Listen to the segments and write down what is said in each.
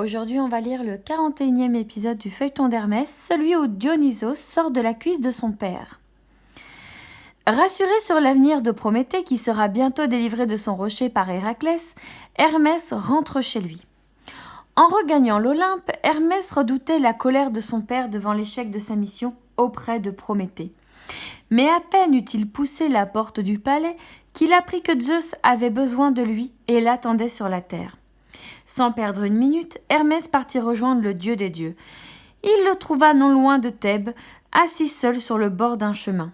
Aujourd'hui, on va lire le 41e épisode du feuilleton d'Hermès, celui où Dionysos sort de la cuisse de son père. Rassuré sur l'avenir de Prométhée, qui sera bientôt délivré de son rocher par Héraclès, Hermès rentre chez lui. En regagnant l'Olympe, Hermès redoutait la colère de son père devant l'échec de sa mission auprès de Prométhée. Mais à peine eut-il poussé la porte du palais qu'il apprit que Zeus avait besoin de lui et l'attendait sur la terre. Sans perdre une minute, Hermès partit rejoindre le dieu des dieux. Il le trouva non loin de Thèbes, assis seul sur le bord d'un chemin.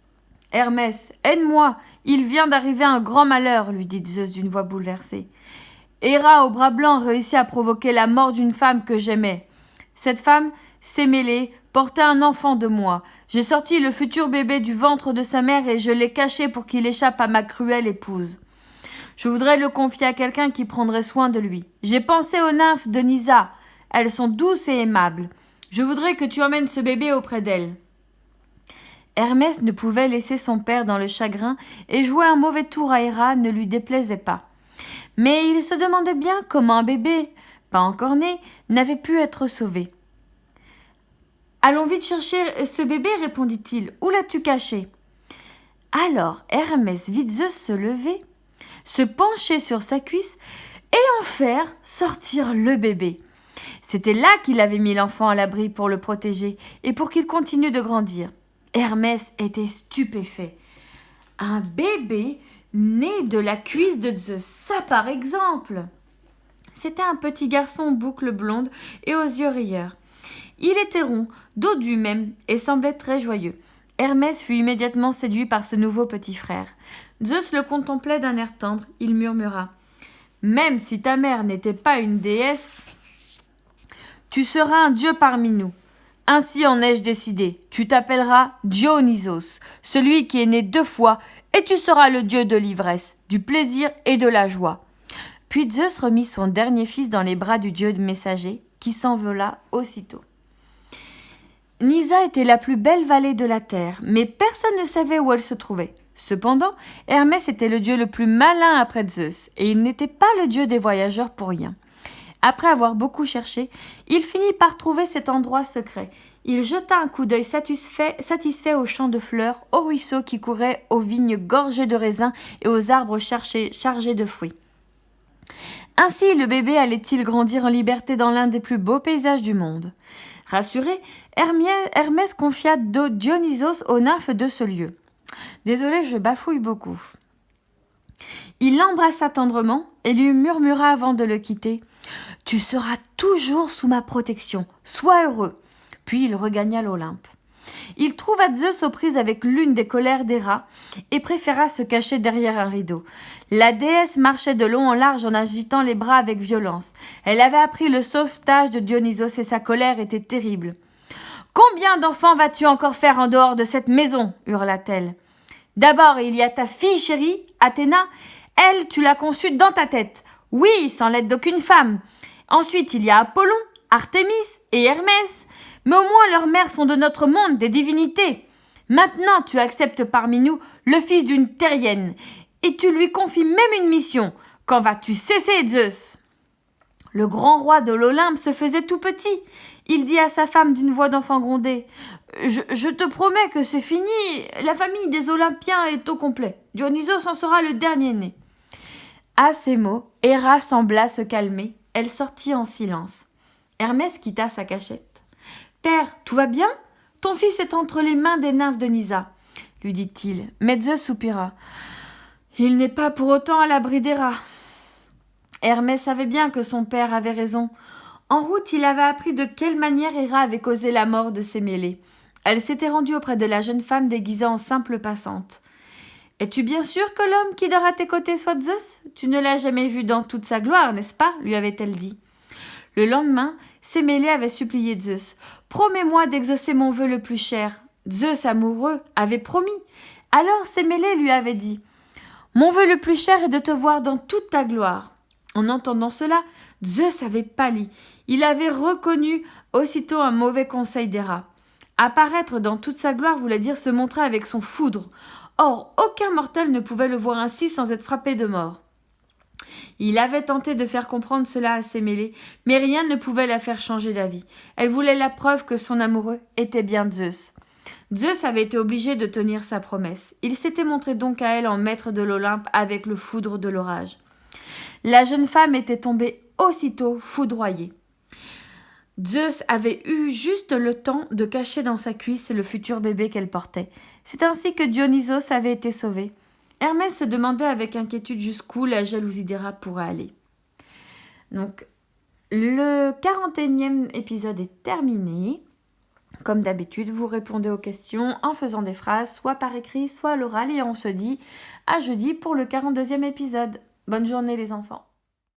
« Hermès, aide-moi, il vient d'arriver un grand malheur, lui dit Zeus d'une voix bouleversée. Héra au bras blanc réussit à provoquer la mort d'une femme que j'aimais. Cette femme, Sémélé, portait un enfant de moi. J'ai sorti le futur bébé du ventre de sa mère et je l'ai caché pour qu'il échappe à ma cruelle épouse. Je voudrais le confier à quelqu'un qui prendrait soin de lui. J'ai pensé aux nymphes de Nysa. Elles sont douces et aimables. Je voudrais que tu emmènes ce bébé auprès d'elles. » Hermès ne pouvait laisser son père dans le chagrin et jouer un mauvais tour à Héra ne lui déplaisait pas. Mais il se demandait bien comment un bébé, pas encore né, n'avait pu être sauvé. « Allons vite chercher ce bébé, répondit-il. Où l'as-tu caché ?» Alors Hermès vit Zeus se lever, se pencher sur sa cuisse et en faire sortir le bébé. C'était là qu'il avait mis l'enfant à l'abri pour le protéger et pour qu'il continue de grandir. Hermès était stupéfait. Un bébé né de la cuisse de Zeus, ça par exemple. C'était un petit garçon aux boucles blondes et aux yeux rieurs. Il était rond, dodu même, et semblait très joyeux. Hermès fut immédiatement séduit par ce nouveau petit frère. Zeus le contemplait d'un air tendre. Il murmura « Même si ta mère n'était pas une déesse, tu seras un dieu parmi nous. Ainsi en ai-je décidé. Tu t'appelleras Dionysos, celui qui est né 2 fois, et tu seras le dieu de l'ivresse, du plaisir et de la joie. » Puis Zeus remit son dernier fils dans les bras du dieu messager, qui s'envola aussitôt. Nysa était la plus belle vallée de la terre, mais personne ne savait où elle se trouvait. Cependant, Hermès était le dieu le plus malin après Zeus, et il n'était pas le dieu des voyageurs pour rien. Après avoir beaucoup cherché, il finit par trouver cet endroit secret. Il jeta un coup d'œil satisfait aux champs de fleurs, aux ruisseaux qui couraient, aux vignes gorgées de raisins et aux arbres chargés de fruits. Ainsi le bébé allait-il grandir en liberté dans l'un des plus beaux paysages du monde. Rassuré, Hermès confia Dionysos aux nymphes de ce lieu. Désolé, je bafouille beaucoup. Il l'embrassa tendrement et lui murmura avant de le quitter « Tu seras toujours sous ma protection, sois heureux !» Puis il regagna l'Olympe. Il trouva Zeus aux prises avec l'une des colères d'Héra et préféra se cacher derrière un rideau. La déesse marchait de long en large en agitant les bras avec violence. Elle avait appris le sauvetage de Dionysos et sa colère était terrible. « Combien d'enfants vas-tu encore faire en dehors de cette maison ?» hurla-t-elle. « D'abord, il y a ta fille chérie, Athéna. Elle, tu l'as conçue dans ta tête. Oui, sans l'aide d'aucune femme. Ensuite, il y a Apollon, Artémis et Hermès. Mais au moins leurs mères sont de notre monde, des divinités. Maintenant, tu acceptes parmi nous le fils d'une terrienne, et tu lui confies même une mission. Quand vas-tu cesser, Zeus ?» Le grand roi de l'Olympe se faisait tout petit. Il dit à sa femme d'une voix d'enfant grondé « Je te promets que c'est fini, la famille des Olympiens est au complet. Dionysos en sera le dernier né. » À ces mots, Héra sembla se calmer. Elle sortit en silence. Hermès quitta sa cachette. « Père, tout va bien ? Ton fils est entre les mains des nymphes de Nysa, » lui dit-il. Mais Zeus soupira. « Il n'est pas pour autant à l'abri d'Héra. » Hermès savait bien que son père avait raison. En route, il avait appris de quelle manière Héra avait causé la mort de Sémélé. Elle s'était rendue auprès de la jeune femme déguisée en simple passante. « Es-tu bien sûr que l'homme qui dort à tes côtés soit Zeus ? Tu ne l'as jamais vu dans toute sa gloire, n'est-ce pas ?» lui avait-elle dit. Le lendemain, Sémélé avait supplié Zeus. « Promets-moi d'exaucer mon vœu le plus cher. » Zeus, amoureux, avait promis. Alors Sémélé lui avait dit « Mon vœu le plus cher est de te voir dans toute ta gloire. » En entendant cela, Zeus avait pâli. Il avait reconnu aussitôt un mauvais conseil d'Héra. Apparaître dans toute sa gloire voulait dire se montrer avec son foudre. Or, aucun mortel ne pouvait le voir ainsi sans être frappé de mort. Il avait tenté de faire comprendre cela à Sémélé, mais rien ne pouvait la faire changer d'avis. Elle voulait la preuve que son amoureux était bien Zeus. Zeus avait été obligé de tenir sa promesse. Il s'était montré donc à elle en maître de l'Olympe avec le foudre de l'orage. La jeune femme était tombée aussitôt foudroyée. Zeus avait eu juste le temps de cacher dans sa cuisse le futur bébé qu'elle portait. C'est ainsi que Dionysos avait été sauvé. Hermès se demandait avec inquiétude jusqu'où la jalousie des rats pourrait aller. Donc, le 41e épisode est terminé. Comme d'habitude, vous répondez aux questions en faisant des phrases, soit par écrit, soit à l'oral, et on se dit à jeudi pour le 42e épisode. Bonne journée les enfants.